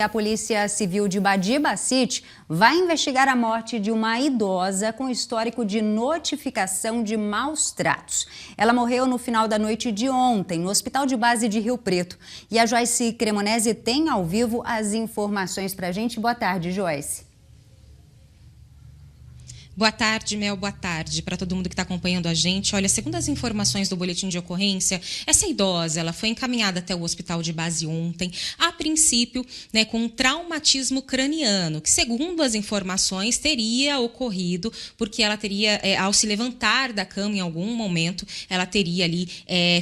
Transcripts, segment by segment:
A Polícia Civil de Badibacite vai investigar a morte de uma idosa com histórico de notificação de maus tratos. Ela morreu no final da noite de ontem, no Hospital de Base de Rio Preto. E a Joyce Cremonese tem ao vivo as informações pra gente. Boa tarde, Joyce. Boa tarde, Mel. Boa tarde para todo mundo que está acompanhando a gente. Olha, segundo as informações do boletim de ocorrência, essa idosa ela foi encaminhada até o hospital de base ontem, a princípio, com um traumatismo craniano, que segundo as informações teria ocorrido porque ela teria, ao se levantar da cama em algum momento, ela teria ali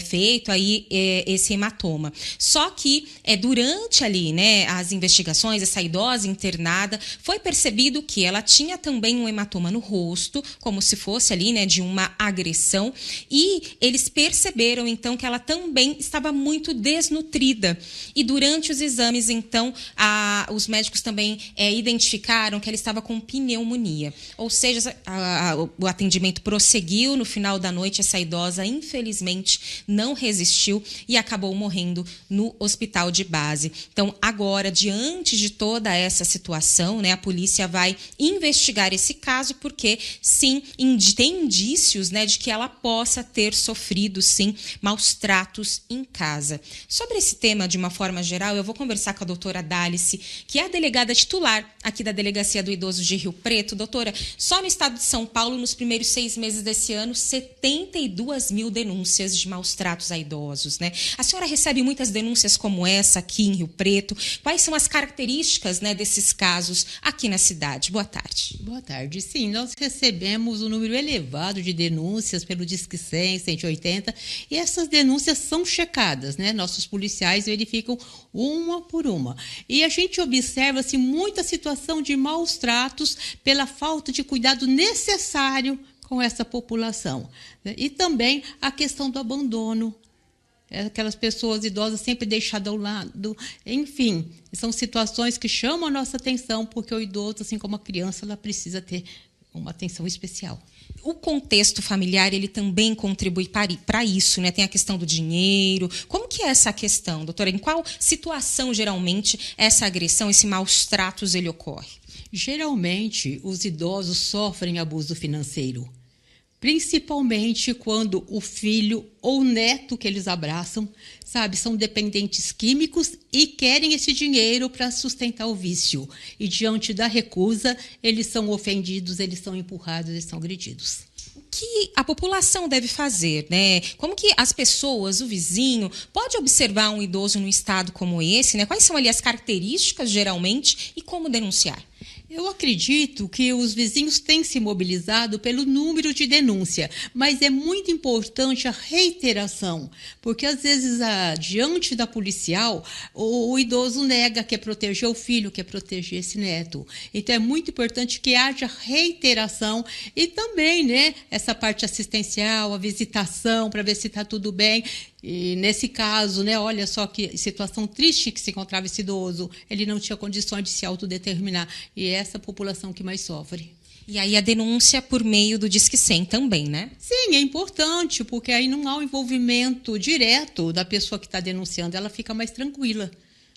feito aí esse hematoma. Só que durante ali, as investigações, essa idosa internada, foi percebido que ela tinha também um hematoma no rosto, como se fosse ali, de uma agressão, e eles perceberam então que ela também estava muito desnutrida. E durante os exames, então, os médicos também identificaram que ela estava com pneumonia. Ou seja, o atendimento prosseguiu. No final da noite, essa idosa, infelizmente, não resistiu e acabou morrendo no hospital de base. Então, agora, diante de toda essa situação, a polícia vai investigar esse caso, porque sim, tem indícios de que ela possa ter sofrido, sim, maus tratos em casa. Sobre esse tema, de uma forma geral, eu vou conversar com a doutora Dálice, que é a delegada titular aqui da Delegacia do Idoso de Rio Preto. Doutora, só no estado de São Paulo, nos primeiros 6 meses desse ano, 72 mil denúncias de maus tratos a idosos, A senhora recebe muitas denúncias como essa aqui em Rio Preto. Quais são as características, desses casos aqui na cidade? Boa tarde. Boa tarde. Sim, nós recebemos um número elevado de denúncias pelo Disque 100, 180, e essas denúncias são checadas, Nossos policiais verificam uma por uma. E a gente observa muita situação de maus tratos pela falta de cuidado necessário com essa população. E também a questão do abandono. Aquelas pessoas idosas sempre deixadas ao lado. Enfim, são situações que chamam a nossa atenção, porque o idoso, assim como a criança, ela precisa ter uma atenção especial. O contexto familiar, ele também contribui para isso, Tem a questão do dinheiro. Como que é essa questão, doutora? Em qual situação, geralmente, essa agressão, esse maus tratos, ele ocorre? Geralmente, os idosos sofrem abuso financeiro, principalmente quando o filho ou neto que eles abraçam, são dependentes químicos e querem esse dinheiro para sustentar o vício. E diante da recusa, eles são ofendidos, eles são empurrados, eles são agredidos. O que a população deve fazer, Como que as pessoas, o vizinho, pode observar um idoso num estado como esse, Quais são ali as características, geralmente, e como denunciar? Eu acredito que os vizinhos têm se mobilizado pelo número de denúncia, mas é muito importante a reiteração, porque às vezes, diante da policial, o idoso nega, quer proteger o filho, quer proteger esse neto. Então é muito importante que haja reiteração e também, essa parte assistencial, a visitação, para ver se está tudo bem. E nesse caso, olha só que situação triste que se encontrava esse idoso, ele não tinha condições de se autodeterminar, e é essa população que mais sofre. E aí a denúncia por meio do Disque 100 também, Sim, é importante, porque aí não há o envolvimento direto da pessoa que está denunciando, ela fica mais tranquila.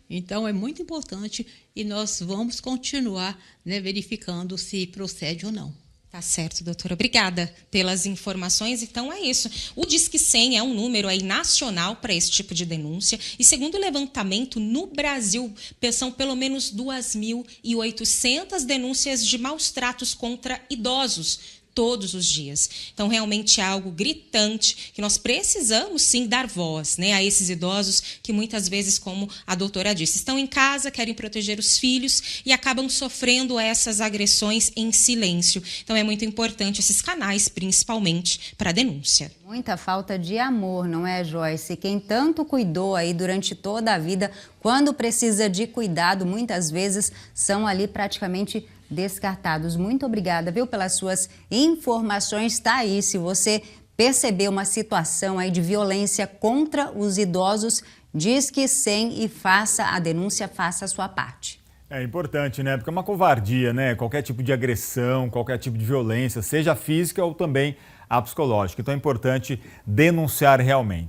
Então é muito importante e nós vamos continuar verificando se procede ou não. Tá certo, doutora. Obrigada pelas informações. Então é isso. O Disque 100 é um número aí nacional para esse tipo de denúncia. E segundo o levantamento, no Brasil, são pelo menos 2.800 denúncias de maus tratos contra idosos todos os dias. Então, realmente é algo gritante que nós precisamos, sim, dar voz a esses idosos que muitas vezes, como a doutora disse, estão em casa, querem proteger os filhos e acabam sofrendo essas agressões em silêncio. Então, é muito importante esses canais, principalmente, para denúncia. Muita falta de amor, não é, Joyce? Quem tanto cuidou aí durante toda a vida, quando precisa de cuidado, muitas vezes são ali praticamente descartados. Muito obrigada, pelas suas informações. Tá aí, se você perceber uma situação aí de violência contra os idosos, Disque 100 e faça a denúncia, faça a sua parte. É importante, Porque é uma covardia, Qualquer tipo de agressão, qualquer tipo de violência, seja física ou também a psicológica. Então é importante denunciar realmente.